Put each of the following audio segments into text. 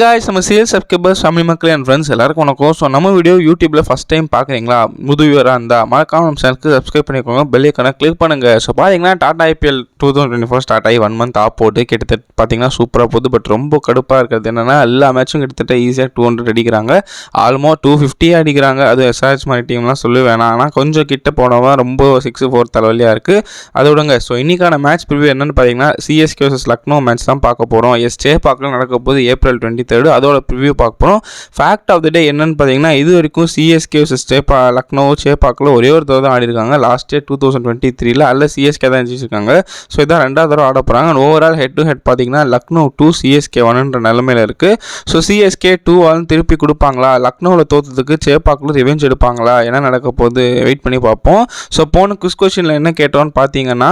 guys, நம்ம sales subscribers family மக்கள் and friends எல்லாருக்கும் வணக்கம். ஸோ நம்ம வீடியோ யூடியூப்ல ஃபஸ்ட் டைம் பார்க்குறீங்களா, வியூவராக இருந்தால் மறக்காம நம்ம சேனலுக்கு சப்ஸ்கிரைப் பண்ணிக்கோங்க, பெல் ஐக்கானை கிளிக் பண்ணுங்க. ஸோ பார்த்தீங்கன்னா டாடா ஐபிஎல் 2024 ஸ்டார்ட் ஆகி 1 month ஆஃப் போட்டு கிட்டத்தட்ட பார்த்தீங்கன்னா சூப்பராக போகுது. பட் ரொம்ப கடுப்பாக இருக்கிறது என்னன்னா, எல்லா மேட்சும் கிட்டத்தட்ட ஈஸியாக 200 அடிக்கிறாங்க, ஆல்மோஸ்ட் 250 அடிக்கிறாங்க. அது எஸ்ஆர்எச் மாதிரி டீம்லாம் சொல்லி வேணாம், ஆனால் கொஞ்சம் கிட்ட போனவன் ரொம்ப 6-4 தலைவலியாக இருக்குது. அதை விடுங்க. ஸோ இன்னைக்கான மேட்ச் ப்ரிவியூ என்னன்னு பார்த்தீங்கன்னா, சிஎஸ்கே vs லக்னோ மேட்ச் தான் பார்க்க போகிறோம். சேப்பாக்கில் நடக்க போது April 23rd, அதோட ப்ரிவியூ பார்க்க போகிறோம். ஃபேக்ட் ஆஃப் த டே என்னன்னு பார்த்தீங்கன்னா, இது வரைக்கும் சிஎஸ்கே vs லக்னோ சேப்பாக்கில் ஒரே ஒரு தடவை தான் ஆடி இருக்காங்க. லாஸ்ட் இயர் 2023 அல்ல சிஎஸ்கே தான் ஜெயிச்சிருக்காங்க. ஸோ இதான் 2வது தடவை ஆட போகிறாங்க. ஓவரால் ஹெட் டு ஹெட் பார்த்தீங்கன்னா லக்னோ 2 சிஎஸ்கே 1 நிலைமையில் இருக்குது. ஸோ சிஎஸ்கே 2 திருப்பி கொடுப்பாங்களா, லக்னோவில் தோற்றதுக்கு சேப்பாக்கில் ரிவெஞ்ச் எடுப்பாங்களா, என்ன நடக்க போகுது வெயிட் பண்ணி பார்ப்போம். ஸோ போன குவிஸ் கொஸ்டினில் என்ன கேட்டோன்னு பார்த்தீங்கன்னா,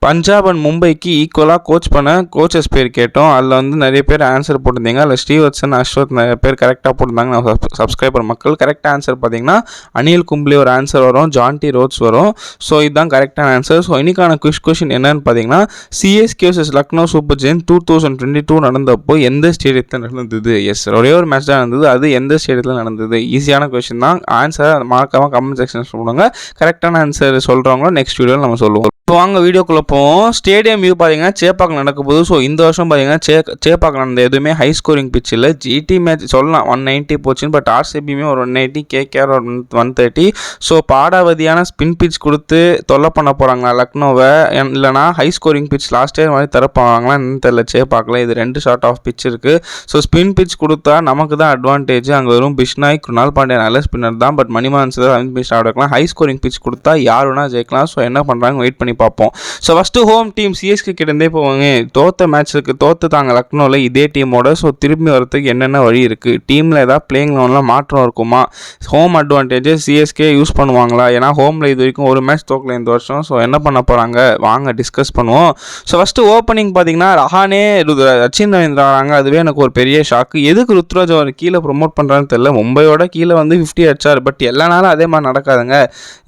பஞ்சாப் அண்ட் மும்பைக்கு ஈக்குவலாக கோச் பண்ண கோச்சஸ் பேர் கேட்டோம். அதில் நிறைய பேர் ஆன்சர் போட்டிருந்தீங்க. அதில் ஸ்ரீவத்சன், அஸ்வத் நிறைய பேர் கரெக்டாக போட்டிருந்தாங்க. நம்ம சப்ஸ்கிரைபர் மக்கள் கரெக்டாக ஆன்சர் பார்த்தீங்கன்னா அனில் கும்ப்ளே ஒரு ஆன்சர் வரும், ஜான்டி ரோட்ஸ் வரும். ஸோ இதுதான் கரெக்டான ஆன்சர். ஸோ இன்னைக்கான குவிஸ் கொஸ்டின் என்னன்னு பார்த்தீங்கன்னா, CSK vs Lucknow super Jain 2022 நடந்தப்போ எந்த ஸ்டேடியத்தில் நடந்தது? எஸ், ஒரே ஒரு மேட்ச் தான் நடந்தது. அது எந்த ஸ்டேடியத்தில் நடந்தது? ஈஸியான கொஸ்டின் தான். ஆன்சரை மறக்காமல் கமெண்ட் செக்ஷன் சொல்லுவாங்க. கரெக்டான ஆன்சர் சொல்கிறவங்களும் நெக்ஸ்ட் வீடியோவில் நம்ம சொல்லுவோம். இப்போ வாங்க வீடியோக்குள்ளே போவோம். ஸ்டேடியம் வியூ பார்த்தீங்கன்னா சேப்பாக்கில் நடக்க போகுது. ஸோ இந்த வருஷம் பார்த்தீங்கன்னா சேப்பாக்கில் நடந்த எதுவுமே ஹை ஸ்கோரிங் பிச் இல்லை. ஜிடி மேட்ச் சொல்லலாம் 190 போச்சுன்னு, பட் ஆர்சிபியுமே ஒரு 180, கேகேஆர் ஒரு 130. ஸோ பாடாவதியான ஸ்பின் பிச் கொடுத்து தொல்லை பண்ண போகிறாங்களா லக்னோவை, இல்லைனா high scoring pitch last year மாதிரி தரப்பாங்களா என்னன்னு தெரியல. சேப்பாக்கில் இது 2 ஷார்ட் ஆஃப் பிச் இருக்குது. ஸோ ஸ்பின் பிச் கொடுத்தா நமக்கு தான் அட்வான்டேஜ். அங்கே வரும் பிஷ்னாய், குணால் பாண்டியா நல்ல ஸ்பின்னர் தான், பட் மணிமான் பிச் ஆடக்கலாம். ஹை ஸ்கோரிங் பிச் கொடுத்தா யார் வேணா ஜெயிக்கலாம். ஸோ என்ன பண்ணுறாங்க வெயிட் பண்ணி பார்ப்போம். So first home team CSK கிட்டேருந்தே போவாங்க. தோற்ற மேட்ச்சுக்கு தோற்றுட்டாங்க லக்னோவில் இதே டீமோட. ஸோ திரும்பி வரதுக்கு என்னென்ன வழி இருக்குது, டீமில் ஏதாவது பிளேயிங் லெவனில் மாற்றம் இருக்குமா, ஹோம் அட்வான்டேஜை சிஎஸ்கே யூஸ் பண்ணுவாங்களா? ஏன்னா ஹோமில் இது வரைக்கும் ஒரு மேட்ச் தோக்கல இந்த வருஷம். ஸோ என்ன பண்ண போகிறாங்க வாங்க டிஸ்கஸ் பண்ணுவோம். ஸோ ஃபஸ்ட்டு ஓப்பனிங் பார்த்தீங்கன்னா ரஹானே சச்சின் ரவீந்திரா வராங்க. அதுவே எனக்கு ஒரு பெரிய ஷாக்கு. எதுக்கு ருத்ராஜ் அவர் கீழே ப்ரொமோட் பண்ணுறான்னு தெரியல. மும்பையோட கீழே 50 அடிச்சார், பட் எல்லா நாளும் அதே மாதிரி நடக்காதுங்க.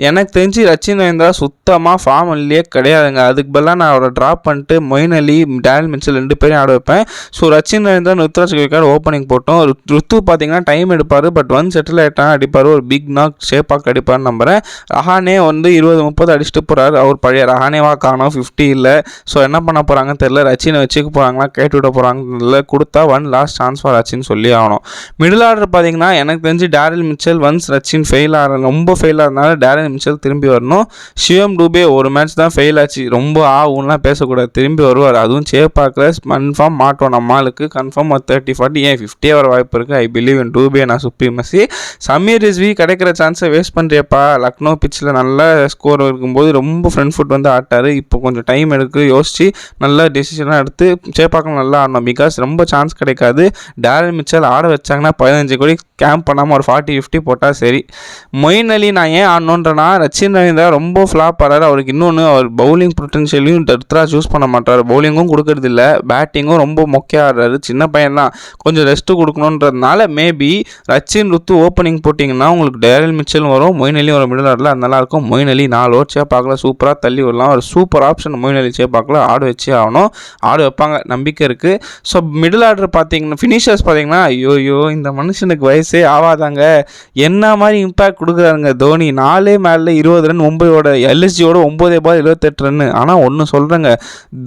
எனக்கு தெரிஞ்சு சச்சின் ரவீந்திரா சுத்தமாக ஃபார்ம் இல்லையே கிடையாதுங்க. அதுக்கு பதிலாக நான் அவரை ட்ராப் பண்ணிட்டு மொயின் அலி, டேல் மிச்சல் 2 பேரையும் ஆட வைப்பேன். ஸோ சச்சின் ரவீந்திரன், ருத்ராஜ் கெய்க்வாட் ஓப்பனிங் போட்டோம். ருத்து பார்த்தீங்கன்னா டைம் எடுப்பார், பட் செட்டில் ஆகிட்டான் அடிப்பார். ஒரு பிக் நாக் ஷேப்பாக் அடிப்பார்னு நம்புகிறேன். ரஹானே 20-30 அடிச்சுட்டு போகிறார். அவர் பழைய ரஹானேவா காணோம், 50 இல்லை. ஸோ என்ன பண்ண போகிறாங்கன்னு தெரியல. ரச்சினை வச்சுக்க போகிறாங்களா, கேட்டு விட போகிறாங்கன்னு இல்லை. கொடுத்தா லாஸ்ட் சான்ஸ் ஃபார் ரச்சின் சொல்லி ஆகணும். மிடில் ஆர்டர் பார்த்தீங்கன்னா எனக்கு தெரிஞ்சு டேரில் மிச்சல் ரச்சின் ஃபெயில் ரொம்ப ஃபெயில் ஆகிறதுனால டேரில் மிச்சல் திரும்பி வரணும். சிவம் டூபே ஒரு மேட்ச் தான் ஃபெயில் ஆச்சு, ரொம்ப ஆகும்லாம் பேசக்கூடாது, திரும்பி வருவார். அதுவும் சேப்பாக்கில் கன்ஃபார்ம் மாட்டோம். நம்ம ஆளுக்கு கன்ஃபார்ம் 30-40 ஏன் 50 வர வாய்ப்பு இருக்குது. ஐ பிலீவ் இன் டூபே, நான் சுப்ரீமசி. சமீர் ரிஸ்வி கிடைக்கிற சான்ஸை வேஸ்ட் பண்ணுறியப்பா. லக்னோ பிச்சில் நல்ல ஸ்கோர் இருக்கும்போது ரொம்ப ஃப்ரண்ட் ஃபுட் ஆட்டார். இப்போ கொஞ்சம் டைம் எடுத்து யோசிச்சு நல்ல டெசிஷனாக எடுத்து சேப்பாக்கில் நல்லா ஆடணும். பிகாஸ் ரொம்ப சான்ஸ் கிடைக்காது. டேரல் மிச்சல் ஆட வச்சாங்கன்னா 15 கோடி கேம்ப் பண்ணாமல் ஒரு 40-50 போட்டால் சரி. மொயின் அலி நான் ஏன் ஆடணுன்றனா, சச்சின் ரவீந்திரா ரொம்ப ஃப்ளாப் ஆகிறார். அவருக்கு இன்னொன்று அவர் பவுலிங் பொட்டன்ஷியலையும் ருத்ராஜ் யூஸ் பண்ண மாட்டார். பவுலிங்கும் கொடுக்கறது இல்லை, பேட்டிங்கும் ரொம்ப மொக்கையாக ஆடுறாரு. சின்ன பையன் தான், கொஞ்சம் ரெஸ்ட்டு கொடுக்கணுன்றதுனால மேபி ரச்சின் ருத்து ஓப்பனிங் போட்டிங்கன்னா உங்களுக்கு டேரில் மிச்சல் வரும், மொயின் அலி ஒரு மிடில் ஆடல, அது நல்லாயிருக்கும். மொயின் அலி 4 ஓவர் சேப்பாக்கில் சூப்பராக தள்ளி விடலாம். ஒரு சூப்பர் ஆப்ஷன் மொயின் அலி சேப்பாக்கில் ஆட வச்சே ஆகணும். ஆட வைப்பாங்க, நம்பிக்கை இருக்குது. ஸோ மிடில் ஆர்டர் பார்த்தீங்கன்னா ஃபினிஷர்ஸ் பார்த்தீங்கன்னா ஐயோ இந்த மனுஷனுக்கு வயசே ஆகாதாங்க, என்ன மாதிரி இம்பேக்ட் கொடுக்குறாருங்க தோனி. 4 மேலே 20 ரன், மும்பையோட எல்எஸ்ஜியோட 9 பால் 28 ரன். ஆனால் ஒன்று சொல்கிறேங்க,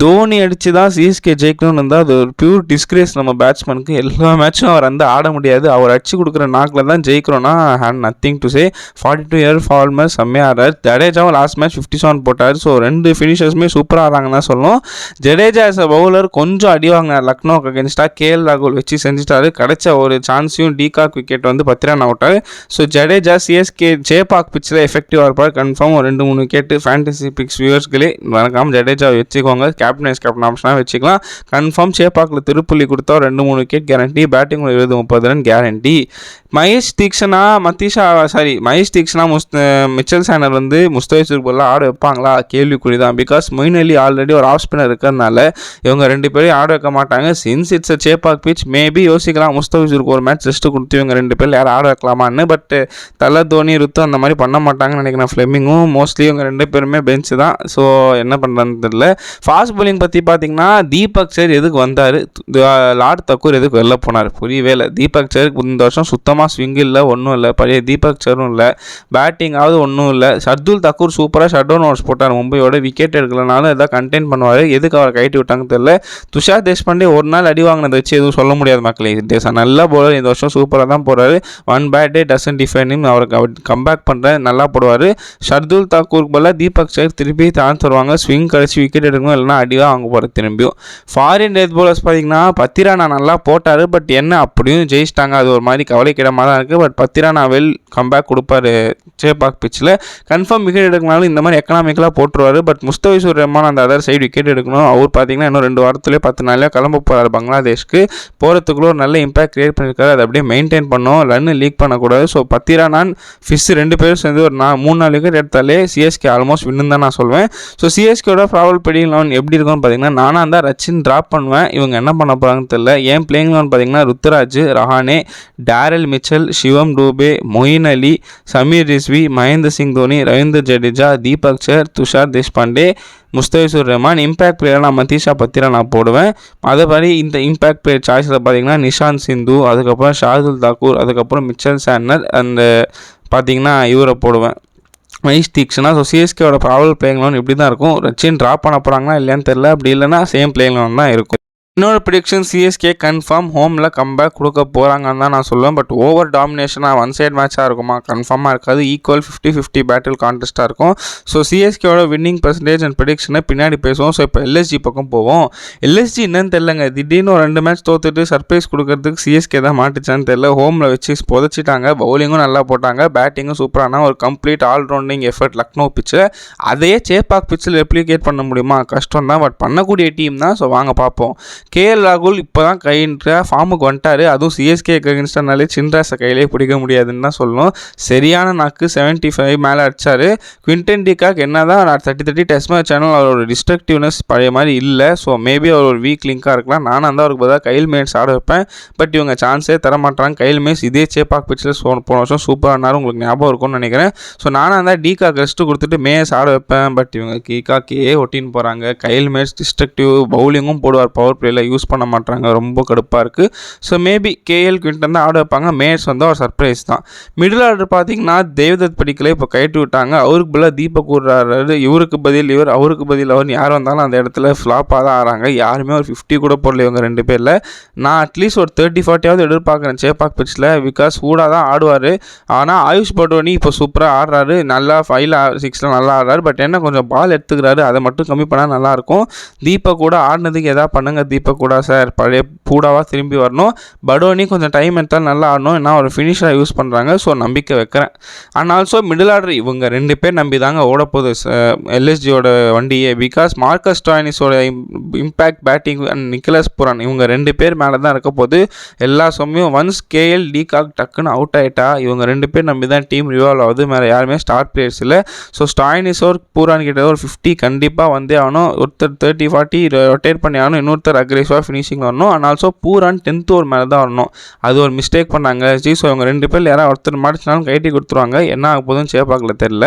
தோனி அடித்து தான் சிஎஸ்கே ஜெயிக்கணும்னு இருந்தால் அது ஒரு பியூர் டிஸ்கிரேஸ் நம்ம பேட்ஸ்மேனுக்கு. எல்லா மேட்சும் அவர் ஆட முடியாது. அவர் அடிச்சு கொடுக்குற நாக்கில் தான் ஜெயிக்கிறோன்னா hand nothing to say. 42 year former செம்மையாக ஆடுறார். ஜடேஜாவும் லாஸ்ட் மேட்ச் 57 போட்டார். ஸோ 2 ஃபினிஷர்ஸுமே சூப்பராக ஆடுறாங்கன்னு தான் சொல்லணும். ஜடேஜா as a பவுலர் கொஞ்சம் அடி வாங்கினார் லக்னோக்கு அகேன்ஸ்டாக. கேஎல் ராகுல் வச்சு செஞ்சுட்டாரு. கிடைச்ச ஒரு சான்ஸையும் டிகாக் விக்கெட் 10 ரன் அவுட்டார். ஸோ ஜடேஜா சிஎஸ்கே சேப்பாக் பிச்சில் எஃபெக்டிவாக இருப்பார் கன்ஃபார்ம். ஒரு 2-3 விக்கெட்டு ஃபேண்டசி பிக்ஸ் வியூவர்ஸ்களே மறக்காமல் ஜடேஜா வச்சுக்கோங்க. கேப்டன் ஆப்ஷனாக வச்சுக்கலாம். கன்ஃபார்ம் சேப்பாக்கில் திருப்புள்ளி கொடுத்தா 2-3 wicket guarantee. Batting 20-30 run guarantee. Mahesh Theekshana Mitchell Santner முஸ்தபிசுக்கு பதிலாக ஆட வைப்பாங்களா கேள்விக்குறி தான். பிகாஸ் மொயின் அலி ஆல்ரெடி ஒரு ஆஃப் ஸ்பின்னர் இருக்கிறதுனால இவங்க 2 பேரையும் ஆட வைக்க மாட்டாங்க. Since it's a Chepauk pitch maybe யோசிக்கலாம் முஸ்தபிசுக்கு ஒரு மேட்ச் ரெஸ்ட்டு கொடுத்து இவங்க 2 பேர் யாரும் ஆட வைக்கலாமான்னு. பட் தலை, தோனி, ருத்து அந்த மாதிரி பண்ண மாட்டாங்கன்னு நினைக்கிறேன். ஃப்ளெமிங்கும் மோஸ்ட்லி இவங்க 2 பேருமே பெஞ்சு தான். தான். ஸோ என்ன பண்ணுறான்னு தெரியல. ஃபாஸ்ட் bowling பற்றி பார்த்தீங்கன்னா தீபக் சேர் எதுக்கு வந்தார், லார்ட் தக்கூர் எதுக்கு வெளில போனார் புரியவே இல்லை. தீபக் சேருக்கு இந்த வருஷம் சுத்தமாக ஸ்விங் இல்லை, ஒன்றும் இல்லை. பழைய தீபக் சேரும் இல்லை, பேட்டிங்காவது ஒன்றும் இல்லை. ஷர்துல் தக்கூர் சூப்பராக ஷட் டவுன் ஓவர்ஸ் போட்டார் மும்பையோட, விக்கெட் எடுக்கலனாலும் எதாவது கண்டெயின் பண்ணுவார். எதுக்கு அவரை கைட்டு விட்டாங்கன்னு தெரியல. துஷார் தேஷ்பாண்டே ஒரு நாள் அடி வாங்கினதை வச்சு எதுவும் சொல்ல முடியாது மக்களே. நல்ல பவுலர், இந்த வருஷம் சூப்பராக தான் போகிறாரு. One bad day doesn't define him. அவருக்கு கம்பேக் பண்ணுற நல்லா போடுவார். ஷர்துல் தாக்கூருக்கு பதிலாக தீபக் சேர் திருப்பி சான்ஸ் தருவாங்க. ஸ்விங் கழிச்சு விக்கெட் எடுக்கணும், இல்லைனா அடிவாக அவங்க போகிற திரும்பியும். ஃபாரின் டெத் பவுலர்ஸ் பார்த்தீங்கன்னா பத்திரானா நல்லா போட்டார், பட் என்ன அப்படியும் ஜெயிச்சிட்டாங்க. அது ஒரு மாதிரி கவலைக்கிடமாக தான் இருக்குது. பட் பத்திரானா வெல் கம்பேக் கொடுப்பாரு சேப்பாக் பிச்சில். கன்ஃபார்ம் விக்கெட் எடுக்கனாலும் இந்த மாதிரி எக்கனாமிக்கலாக போட்டுருவார். பட் முஸ்தபிசூர் ரஹ்மான் அந்த அதர் சைடு விக்கெட் எடுக்கணும். அவர் பார்த்தீங்கன்னா இன்னும் 2 வாரத்துலேயே 10 நாள்லேயே கிளம்ப போகிறார் பங்களாதேஷ்க்கு. போகிறதுக்குள்ள ஒரு நல்ல இம்பாக்ட் கிரியேட் பண்ணியிருக்காரு. அதை அப்படியே மெயின்டைன் பண்ணோம், ரன் லீக் பண்ணக்கூடாது. ஸோ பத்திரானான் ஃபிஷ் 2 பேரும் சேர்ந்து ஒரு 3-4 விக்கெட் எடுத்தாலே சிஎஸ்கே ஆல்மோஸ்ட் வின்னு தான் நான் சொல்வேன். ஸோ சிஎஸ்கேயோட ப்ராபபிள் பிளேயிங் 11 எப்படி இருக்கும்னு பார்த்தீங்கன்னா, நானாக இருந்தால் ரச்சின் ட்ராப் பண்ணுவேன். இவங்க என்ன பண்ண போகிறாங்கன்னு தெரியல. ஏன் பிளேயிங் 11 பார்த்தீங்கன்னா ருத்துராஜ், ரஹானே, டேரல் மிச்சல், சிவம் டூபே, மொயின் அலி, சமீர் ரிஸ்வி, மகேந்திர சிங் தோனி, ரவீந்திர ஜடேஜா, தீபக் சேர், துஷார் தேஷ்பாண்டே, முஸ்தபிசூர் ரஹ்மான். இம்பாக்ட் பிளேயர் நான் மதீஷா பத்திரா நான் போடுவேன். அதேமாதிரி இந்த இம்பாக்ட் பிளேயர் சாய்ஸில் பார்த்தீங்கன்னா நிஷாந்த் சிந்து, அதுக்கப்புறம் ஷார்துல் தாக்கூர், அதுக்கப்புறம் மிச்சல் சாண்டர், அந்த பார்த்தீங்கன்னா இவரை போடுவேன் மனிஷ் தீக்ஷனா. ஸோ சிஎஸ்கேவோட ப்ராபபிள் பிளேயிங் 11 இப்படி தான் இருக்கும். ரச்சின் ட்ராப் பண்ண போகிறாங்களா இல்லையான்னு தெரியல. அப்படி இல்லைனா சேம் பிளேயிங் 11 தான் இருக்கும். இன்னொரு ப்ரிடிக்ஷன், சிஎஸ்கே கன்ஃபார்ம் ஹோமில் கம்பேக் கொடுக்க போகிறாங்கன்னு தான் நான் சொல்லுவேன். பட் ஓவர் டாமினேஷனாக ஒன் சைட் மேட்சாக இருக்குமா, கன்ஃபார்மாக இருக்காது. ஈக்குவல் 50-50 பேட்டில் கான்டெஸ்ட்டாக இருக்கும். ஸோ சிஎஸ்கேவோட வின்னிங் பர்சன்டேஜ் அண்ட் ப்ரிடிக்ஷனை பின்னாடி பேசுவோம். ஸோ இப்போ எல்எஸ்ஜி பக்கம் போவோம். எல்எஸ்ஜி என்னன்னு தெரிலங்க, திடீர்னு ஒரு 2 மேட்ச் தோத்துட்டு சர்ப்ரைஸ் கொடுக்கறதுக்கு சிஎஸ்கே தான் மாட்டுச்சான்னு தெரியல. ஹோமில் வச்சு புதைச்சிட்டாங்க. பவுலிங்கும் நல்லா போட்டாங்க, பேட்டிங்கும் சூப்பரான ஒரு கம்ப்ளீட் ஆல்ரவுண்டிங் எஃபர்ட் லக்னோ பிச்சு. அதையே சேப்பாக் பிச்சில் ரெப்ளிகேட் பண்ண முடியுமா, கஷ்டம் தான். பட் பண்ணக்கூடிய டீம் தான். ஸோ வாங்க பார்ப்போம். கேஎல் ராகுல் இப்போ தான் கைன்ற ஃபார்முக்கு வந்துட்டார். அதுவும் சிஎஸ்கே அகேன்ஸ்டானாலே சின்ராஸை கையிலே பிடிக்க முடியாதுன்னு தான் சொல்லணும். சரியான நாக்கு 75 மேலே அடித்தார். குவிண்டன் டிகாக் என்ன தான் 30 டெஸ்ட் மேட்ச் சேனல் அவரோட டிஸ்ட்ரக்டிவ்னஸ் பழைய மாதிரி இல்லை. ஸோ மேபி அவர் ஒரு வீக் லிங்காக இருக்கலாம். நானும் அந்த அவருக்கு பதிலாக கைல் மேட்ஸ் ஆட வைப்பேன். பட் இவங்க சான்ஸே தர மாட்டாங்க. கைல் மேட்ஸ் இதே சேப்பாக் பிச்சில் போன வருஷம் சூப்பரானார், உங்களுக்கு ஞாபகம் இருக்கும்னு நினைக்கிறேன். ஸோ நானும் அந்த டிகாக் ரெஸ்ட்டு கொடுத்துட்டு மேட்ச் ஆட வைப்பேன். பட் இவங்க டிகாக்கே ஒட்டின்னு போகிறாங்க. கைல் மேட்ஸ் டிஸ்ட்ரக்டிவ் பவுலிங்கும் போடுவார், பவர் பிளேயில் யூஸ் பண்ண மாட்டாங்க, ரொம்ப கடுப்பாக இருக்குது. ஸோ மேபி கேஎல் குவிண்டன் தான் ஆட வைப்பாங்க. மேட்ச் வந்து ஒரு சர்ப்ரைஸ் தான். மிடில் ஆர்டர் பார்த்தீங்கன்னா தேவ்தத் படிக்கலை இப்போ கைட்டு விட்டாங்க. அவருக்கு பதிலாக தீபக் கூடுறாரு. இவருக்கு பதில் இவர், அவருக்கு பதில் அவர். யார் வந்தாலும் அந்த இடத்துல ஃப்ளாப்பாக தான் ஆகிறாங்க. யாருமே ஒரு 50 கூட போடல இவங்க 2 பேரில். நான் அட்லீஸ்ட் ஒரு 30-40 எதிர்பார்க்குறேன் சேப்பாக் பிச்சில். பிகாஸ் சூடாக தான் ஆடுவார். ஆனால் ஆயுஷ் பட்டோனி இப்போ சூப்பராக ஆடுறாரு. நல்லா 5-6 நல்லா ஆடுறாரு. பட் என்ன கொஞ்சம் பால் எடுத்துக்கிறாரு, அதை மட்டும் கம்மி பண்ணால் நல்லாயிருக்கும். தீபக் கூட ஆடினதுக்கு எதாவது பண்ணுங்கள் தீபக் கூட சார், பழைய பூடாவாக திரும்பி வரணும். படோனி கொஞ்சம் டைம் எடுத்தாலும் நல்லா ஆடணும். ஏன்னா ஒரு ஃபினிஷராக யூஸ் பண்ணுறாங்க. ஸோ நம்பிக்கை வைக்கிறேன். அண்ட் ஆல்சோ மிடில் ஆர்டர் இவங்க 2 பேர் நம்பி தாங்க ஓடப்போகுது எல்எஸ்ஜியோட வண்டியே. பிகாஸ் மார்க்கஸ் ஸ்டாயினிஸோட impact batting and Nicholas Pooran இவங்க 2 பேர் மேலே தான் இருக்க போது எல்லா சமயம். ஒன்ஸ் கேஎல் டிகாக் டக்குன்னு அவுட் ஆகிட்டா இவங்க 2 பேர் நம்பி தான் டீம் ரிவால்வ் ஆகுது. மேலே யாருமே ஸ்டார் பிளேயர்ஸ் இல்லை. ஸோ ஸ்டாயினிஸோர் பூரான் கிட்ட ஒரு 50 கண்டிப்பாக வந்தே ஆகணும். ஒருத்தர் 30-40 ரொட்டேட் பண்ணி ஆகணும். இன்னொருத்தர் அக்ரெசிவாக ஃபினிஷிங் வரணும். அண்ட் ஆல்சோ பூரான் 10th ஓவர் மேலே தான் வரணும். அது ஒரு மிஸ்டேக் பண்ணாங்க. ஸோ இவங்க 2 பேர் யாராவது ஒருத்தர் மாடிச்சினாலும் கைட்டி கொடுத்துருவாங்க. என்ன ஆக போதும் சேப்பாக்கில் தெரில.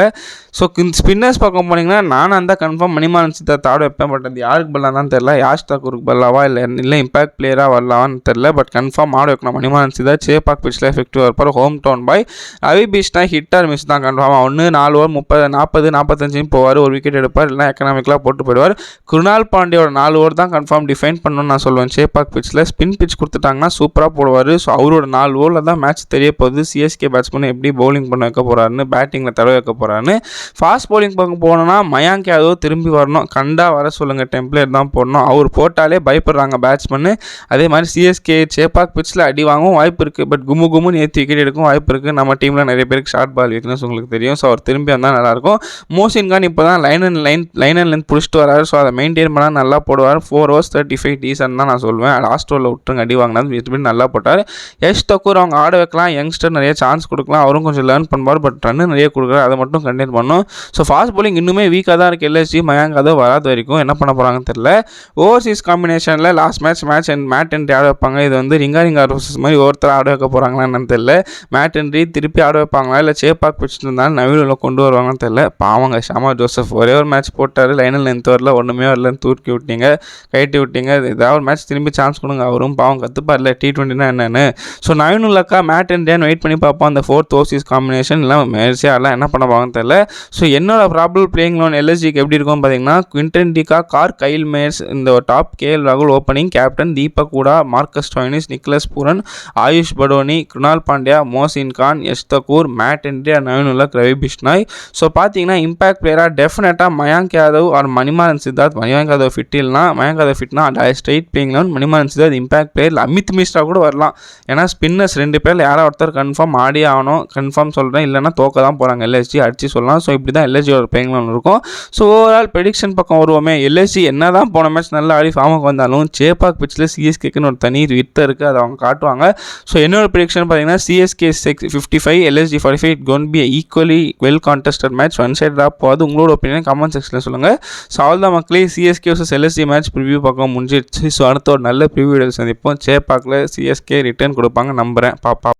ஸோ ஸ்பின்னர்ஸ் பக்கம் போனீங்கன்னா நானும் அந்த கன்ஃபார்ம் மணிமாறன் சித்தார்த் ஆட வைப்பேன். பட் அது யாருக்கு பல்லாம் தான் தெரில. யாஷ் தாக்கூருக்கு பல்லாவா இல்லை இம்பாக்ட் பிளேயராக வரலாவான்னு தெரில. பட் கன்ஃபார்ம் ஆட வைக்கணும் மணிமாறன் சித்தார்த். சேப்பாக் பிச்சில் எஃபெக்டிவாக இருப்பார். ஹோம் டவுன் பாய். ரவி பீஷ்னா ஹிட்டார் மிஸ் தான் கன்ஃபார்மாக. 1 4 ஓவர் 30 40 45 போவார். ஒரு விக்கெட் எடுப்பார், இல்லைனா எக்கனாமிக்கலாக போட்டு போயிடுவார். குருணால் பாண்டியோட 4 ஓவர் தான் கன்ஃபார்ம் டிஃபைன் பண்ணணும்னு நான் சொல்லுவேன். சேப்பாக் பிச்சில் ஸ்பின் பிச் கொடுத்துட்டாங்கன்னா சூப்பராக போடுவார். ஸோ அவரோட 4 ஓவரில் தான் மேட்ச் தெரிய போகுது. சிஎஸ்கே பேட்ஸ்மேன் எப்படி பவுலிங் பண்ண வைக்க போகிறாருன்னு, பேட்டிங்கில் தடவை வைக்க போகிறாருன்னு. ஃபாஸ்ட் பவுலிங் பக்கம் போனோன்னா மயாங்க் யாதவ் திரும்பி வரணும். கண்டா வர சொல்லுங்கள், டெம்ப்ளேட் தான் போடணும். அவர் போட்டாலே பயப்படுறாங்க பேட்ஸ்மேனு. அதே மாதிரி சிஎஸ்கே சேப்பாக் பிச்சில் அடி வாங்கவும் வாய்ப்பு இருக்குது. பட் கும்முன்னு ஏற்றி விக்கெட் எடுக்கும் வாய்ப்பு இருக்குது. நம்ம டீமில் நிறைய பேருக்கு ஷார்ட் பால் வீக்னஸ் உங்களுக்கு தெரியும். ஸோ அவர் திரும்பி வந்தால் நல்லாயிருக்கும். மோசின் கான் இப்போ தான் லைன் அண்ட் லென்த் பிடிச்சிட்டு வராரு. ஸோ அதை மெயின்டைன் பண்ணால் நல்லா போடுவார். 4 overs 35 ரீசன் தான் நான் சொல்வேன். லாஸ்ட் ஓவரில் விட்டுருங்க அடி வாங்கினது எப்படி நல்லா போட்டார். யஷ் தக்கூர் அவங்க ஆட வைக்கலாம், யங்ஸ்டர் நிறைய சான்ஸ் கொடுக்கலாம், அவரும் கொஞ்சம் லேர்ன் பண்ணுவார். பட் ரன்னு நிறைய கொடுக்குறாரு, அதை மட்டும் கண்டெயின் பண்ணும். ஸோ ஃபாஸ்ட் bowling இன்னுமே வீக்காக தான் இருக்குது எல்எஸ்ஜி. மயாங்க் அதை வராத வரைக்கும் என்ன பண்ண போகிறாங்கன்னு தெரியல. ஓவர்சீஸ் காம்பினேஷனில் last match and made entry ஆட வைப்பாங்க. இது வந்து ரிங்கா ரோசஸ் மாதிரி ஒருத்தர் ஆட வைக்க போகிறாங்களா என்னன்னு தெரியல. மேட் என்ட்ரி திருப்பி ஆட வைப்பாங்களா இல்லை சேப்பாக் வச்சுட்டு இருந்தாலும் நவீனில் கொண்டு வருவாங்கன்னு தெரியல. பாவங்க ஷாமா ஜோசப் ஒரே ஒரு மேட்ச் போட்டார், லைனில் லென்த் வரல, ஒன்றுமே வரல, தூக்கி விட்டீங்க, கைட்டி விட்டீங்க. ஏதாவது ஒரு மேட்ச் திரும்பி சான்ஸ் கொடுங்க, அவரும் பாவம் கற்றுப்பார்ல T20னா என்னென்னு. ஸோ நவீனுல்லாக்கா மேட் என்ட்ரியான்னு வெயிட் பண்ணி பார்ப்போம். அந்த 4th ஓவர்சீஸ் காம்பினேஷன் இல்லை மேர்சியாலாம் என்ன பண்ண போவாங்கன்னு தெரியல. ஸோ என்னோட ப்ராபபிள் பிளேயிங் லோன் எல்எஸ்ஜிக்கு எப்படி இருக்கும் பார்த்தீங்கன்னா, குவிண்டன் டிகா, கைல் மேயர்ஸ் இந்த டாப், KL ராகுல் opening, captain Deepak Hooda, Marcus Stoinis, Nicholas Pooran, Ayush Badoni, Krunal Pandya, Mohsin Khan, Yash Thakur, Matt Henry, நவீனுல்லா, ரவி பிஷ்னாய். ஸோ பார்த்தீங்கன்னா இம்பாக்ட் பிளேயராக டெஃபினட்டாக மயாங்க் யாதவ் ஆர் மணிமாறன் சித்தார்த். மயாங்க் யாதவ் ஃபிட் இல்லைனா, மயாங்க் யாதவ் ஃபிட்னா ஸ்ட்ரைட் பிளேயிங் லோன் மணிமாறன் சித்தார்த் இம்பாக்ட் பிளேயர். அமித் மிஸ்ரா கூட வரலாம், ஏன்னா ஸ்பின்னர்ஸ் 2 பேர் யாரோ ஒருத்தர் கன்ஃபார்ம் ஆடியே ஆகணும். கன்ஃபார்ம் சொல்கிறேன், இல்லைனா தோக்க தான் போகிறாங்க எல்எஸ்ஜி, அடிச்சு சொல்லலாம். ஸோ இப்படி தான் எல்எஸ்ஜியோட பிளேயிங் லோன் இருக்கும். ஸோ ஓவரால் ப்ரெடிக்ஷன் பக்கம் வருவோமே. எல்எஸ்ஜி என்ன தான் போன மேட்ச் நல்லா ஆடி ஃபார்முக்கு வந்தாலும் சேப்பாக் பிச்சில் சிஎஸ்கேக்குன்னு ஒரு தனி வித்தை இருக்குது, அதை அவங்க காட்டுவாங்க. ஸோ என்னோட ப்ரெடிக்ஷன் பார்த்தீங்கன்னா CSK 55, LSG 45. It gonna be equally well contested match, one side ட்ராப் போகாது. உங்களோட ஒப்பீனியன் கமெண்ட் செக்ஷனில் சொல்லுங்கள். ஸோ அவ்வளோதான் மக்களே, CSK vs LSG match preview பக்கம் முடிஞ்சிடுச்சு. ஸோ அடுத்த ஒரு நல்ல ப்ரிவியூ சந்திப்போம். சேப்பாக்கில் சிஎஸ்கே ரிட்டர்ன் கொடுப்பாங்க நம்புகிறேன். பாப்பா.